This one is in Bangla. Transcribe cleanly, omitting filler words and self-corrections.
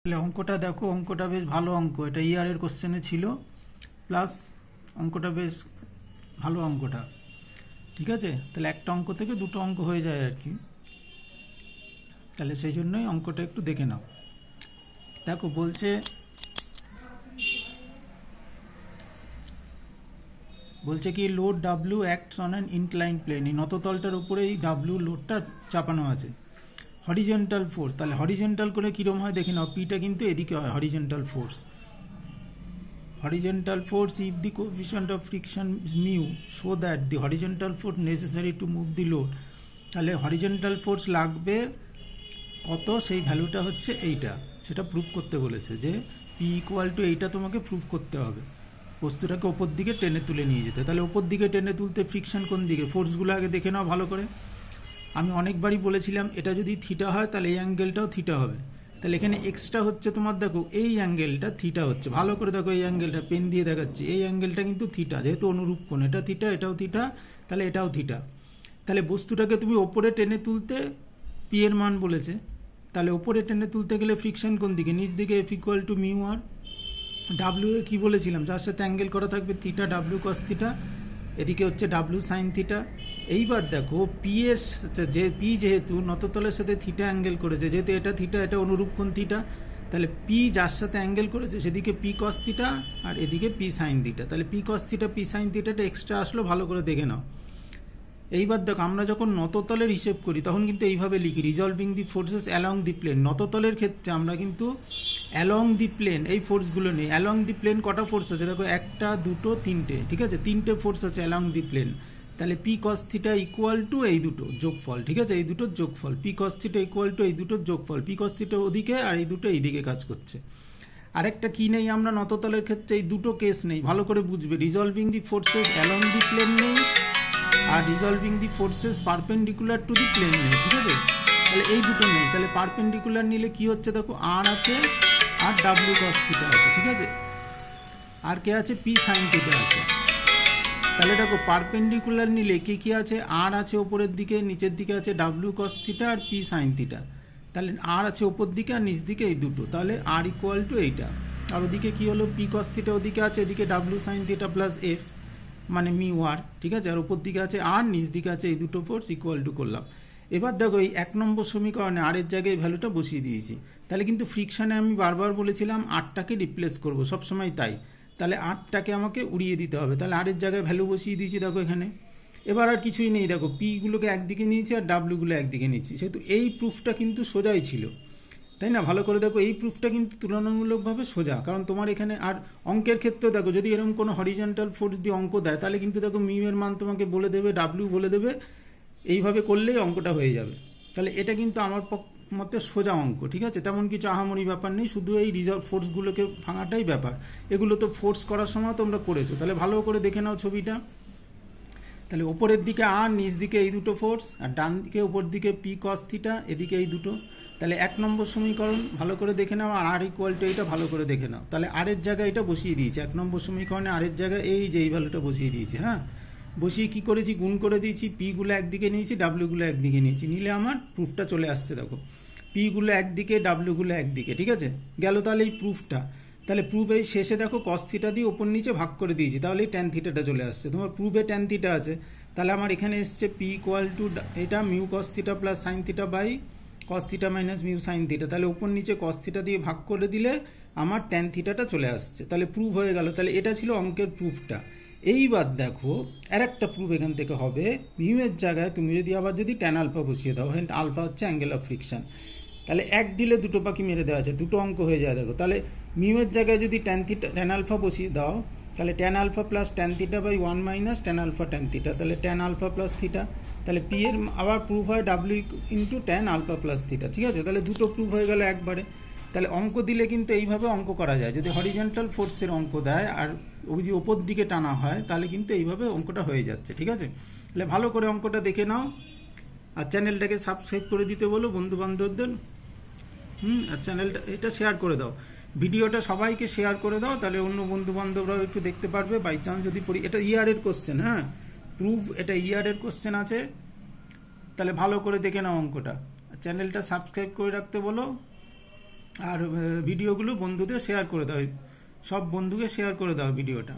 তাহলে অঙ্কটা দেখো, অঙ্কটা বেশ ভালো অঙ্ক। এটা ইয়ারের কোশ্চেনে ছিল, প্লাস অঙ্কটা বেশ ভালো অঙ্কটা। ঠিক আছে, তাহলে একটা অঙ্ক থেকে দুটো অঙ্ক হয়ে যায় আর কি। তাহলে সেই জন্যই অঙ্কটা একটু দেখে নাও। দেখো বলছে কি load W acts on an inclined plane. এই নততলটার উপরে এই ডাব্লিউ লোডটা চাপানো আছে। হরিজেন্টাল ফোর্স, তাহলে হরিজেন্টাল করে কীরকম হয় দেখে নাও। পিটা কিন্তু এদিকে হয় horizontal force. Horizontal force if the coefficient of friction is mu so that the horizontal force necessary to move the load, তাহলে horizontal force লাগবে কত, সেই ভ্যালুটা হচ্ছে এইটা। সেটা প্রুভ করতে বলেছে যে P ইকুয়াল টু এইটা তোমাকে প্রুভ করতে হবে। বস্তুটাকে ওপর দিকে টেনে তুলে নিয়ে যেতে। তাহলে ওপর দিকে টেনে তুলতে ফ্রিকশন কোন দিকে, ফোর্সগুলো আগে দেখে নাও ভালো করে। আমি অনেকবারই বলেছিলাম এটা যদি থিটা হয় তাহলে এই অ্যাঙ্গেলটাও থিটা হবে। তাহলে এখানে এক্সট্রা হচ্ছে তোমার, দেখো এই অ্যাঙ্গেলটা থিটা হচ্ছে। ভালো করে দেখো এই অ্যাঙ্গেলটা, পেন দিয়ে দেখাচ্ছি, এই অ্যাঙ্গেলটা কিন্তু থিটা, যেহেতু অনুরূপ কোণ। এটা থিটা, এটাও থিটা, তাহলে এটাও থিটা। তাহলে বস্তুটাকে তুমি ওপরে টেনে তুলতে পি এর মান বলেছে, তাহলে ওপরে টেনে তুলতে গেলে ফ্রিকশন কোন দিকে, নিচ দিকে। F equal to mu R. W এ কী বলেছিলাম, যার সাথে অ্যাঙ্গেল করা থাকবে থিটা, ডাব্লিউ কস থিটা, এদিকে হচ্ছে ডাব্লিউ সাইন থিটা। এইবার দেখো পি এর যে পি যেহেতু নততলের সাথে থিটা অ্যাঙ্গেল করেছে, যেহেতু এটা থিটা, এটা অনুরূপ কোণ থিটা, তাহলে পি যার সাথে অ্যাঙ্গেল করেছে সেদিকে পি কস থিটা আর এদিকে পি সাইন থিটা। তাহলে P cos theta P sine থিটাটা এক্সট্রা আসলো, ভালো করে দেখে নাও। এইবার দেখো আমরা যখন নততলের হিসেব করি তখন কিন্তু এইভাবে লিখি, resolving the forces along the plane. নততলের ক্ষেত্রে আমরা কিন্তু অ্যালং দি প্লেন এই ফোর্সগুলো নেই। অ্যালং দি প্লেন কটা ফোর্স আছে দেখো, একটা, দুটো, তিনটে। ঠিক আছে, তিনটে ফোর্স আছে অ্যালং দি প্লেন। তাহলে P cos theta equal to এই দুটো যোগফল। ঠিক আছে, এই দুটোর যোগফল। P cos theta equal to এই দুটোর যোগফল। পি কস থিটা ওদিকে আর এই দুটো এইদিকে কাজ করছে। আরেকটা কি নেই আমরা নততলের ক্ষেত্রে, এই দুটো কেস নেই, ভালো করে বুঝবে। Resolving the forces along the plane নেই, আর resolving the forces perpendicular to the plane নেই। ঠিক আছে, তাহলে এই দুটো নেই। তাহলে পারপেন্ডিকুলার নিলে কি হচ্ছে দেখো, আর আছে আর ডাব্লিউ কস থিটা আছে। ঠিক আছে, আর কে আছে, পি সাইন থিটা আছে। তাহলে দেখো পারপেন্ডিকুলার নিলে কি কি আছে, আর আছে ওপরের দিকে, নিচের দিকে আছে ডাব্লিউ কস থিটা আর পি সাইন থিটা। তাহলে আর আছে ওপর দিকে আর নিচ দিকে এই দুটো, তাহলে আর ইকুয়াল টু এইটা। আর ওদিকে কি হলো, পি কস থিটা ওদিকে আছে, এদিকে W sine theta plus F মানে মিউ আর। ঠিক আছে, আর ওপর দিকে আছে আর, নিচ দিকে আছে এই দুটো ফোর্স, ইকুয়াল টু করলাম। এবার দেখো এই 1 নম্বর সমীকরণে আর এর জায়গায় ভ্যালুটা বসিয়ে দিয়েছি। তাহলে কিন্তু ফ্রিকশনে আমি বারবার বলেছিলাম আরটাকে রিপ্লেস করব, সবসময় তাই। তাহলে আরটাকে আমাকে উড়িয়ে দিতে হবে। তাহলে আরের জায়গায় ভ্যালু বসিয়ে দিয়েছি দেখো এখানে। এবার আর কিছুই নেই, দেখো পিগুলোকে একদিকে নিয়েছি আর ডাব্লিউগুলো একদিকে নিচ্ছি। সেহেতু এই প্রুফটা কিন্তু সোজাই ছিল, তাই না? ভালো করে দেখো এই প্রুফটা কিন্তু তুলনামূলকভাবে সোজা, কারণ তোমার এখানে আর অঙ্কের ক্ষেত্রেও দেখো যদি এরকম কোনো হরিজন্টাল ফোর্স দিয়ে অঙ্ক দেয় তাহলে কিন্তু দেখো মিউ এর মান তোমাকে বলে দেবে, ডাব্লিউ বলে দেবে। এইভাবে করলেই অঙ্কটা হয়ে যাবে। তাহলে এটা কিন্তু আমার মতে সোজা অঙ্ক। ঠিক আছে, তেমন কিছু আহামরি ব্যাপার নেই, শুধু এই রিজার্ভ ফোর্সগুলোকে ভাঙাটাই ব্যাপার। এগুলো তো ফোর্স করার সময় তোমরা করেছো। তাহলে ভালো করে দেখে নাও ছবিটা। তাহলে ওপরের দিকে আর, নিচ দিকে এই দুটো ফোর্স, আর ডান দিকে ওপর দিকে পি কস থিটা, এদিকে এই দুটো। তাহলে 1 নম্বর সমীকরণ ভালো করে দেখে নাও, আর আর ইকুয়াল টু এইটা ভালো করে দেখে নাও। তাহলে আরের জায়গায় এটা বসিয়ে দিয়েছি 1 নম্বর সমীকরণে, আরের জায়গায় এই যে এই ভ্যালুটা বসিয়ে দিয়েছি। হ্যাঁ, বসিয়ে কি করেছি, গুণ করে দিয়েছি। পিগুলো একদিকে নিয়েছি, ডাব্লিউগুলো একদিকে নিয়েছি, নিলে আমার প্রুফটা চলে আসছে। দেখো পিগুলো একদিকে, ডাব্লিউগুলো একদিকে। ঠিক আছে, গেল তাহলে এই প্রুফটা। তাহলে প্রুফ এই শেষে দেখো কস থিটা দিয়ে ওপর নিচে ভাগ করে দিয়েছি, তাহলে এই ট্যান থিটাটা চলে আসছে। তোমার প্রুফে ট্যান থিটা আছে, তাহলে আমার এখানে এসছে পি ইকুয়াল টু এটা mu cos theta plus sine theta by cos theta minus mu sine theta. তাহলে ওপর নিচে কস থিটা দিয়ে ভাগ করে দিলে আমার ট্যান থিটাটা চলে আসছে। তাহলে প্রুফ হয়ে গেল। তাহলে এটা ছিল অঙ্কের প্রুফটা। এইবার দেখো আর একটা প্রুফ এখান থেকে হবে, মিউ এর জায়গায় তুমি যদি আবার যদি ট্যান আলফা বসিয়ে দাও, হ্যাঁ আলফা হচ্ছে অ্যাঙ্গেল অফ ফ্রিকশন। তাহলে এক ডিলে দুটো পাখি মেরে দেওয়া আছে, দুটো অঙ্ক হয়ে যায়। দেখো তাহলে মিউ এর জায়গায় যদি ট্যান আলফা বসিয়ে দাও, তাহলে tan alpha plus tan theta by 1 minus tan alpha tan theta. তাহলে ট্যান আলফা প্লাস থিটা। তাহলে পি এর আবার প্রুফ হয় W into tan alpha plus theta. ঠিক আছে, তাহলে দুটো প্রুফ হয়ে গেল একবারে। তাহলে অঙ্ক দিলে কিন্তু এইভাবে অঙ্ক করা যায়। যদি হরিজন্টাল ফোর্সের অঙ্ক দেয় আর যদি ওপর দিকে টানা হয় তাহলে কিন্তু এইভাবে অঙ্কটা হয়ে যাচ্ছে। ঠিক আছে, তাহলে ভালো করে অঙ্কটা দেখে নাও, আর চ্যানেলটাকে সাবস্ক্রাইব করে দিতে বলো বন্ধু বান্ধবদের। আর চ্যানেলটা এটা শেয়ার করে দাও, ভিডিওটা সবাইকে শেয়ার করে দাও, তাহলে অন্য বন্ধু বান্ধবরাও একটু দেখতে পারবে। বাই চান্স যদি এটা ইয়ারের কোশ্চেন, হ্যাঁ প্রুফ, এটা ইয়ারের কোশ্চেন আছে। তাহলে ভালো করে দেখে নাও অঙ্কটা, চ্যানেলটা সাবস্ক্রাইব করে রাখতে বলো। আর ভিডিওগুলো বন্ধুদের শেয়ার করে দাও, সব বন্ধুকে শেয়ার করে দাও ভিডিওটা।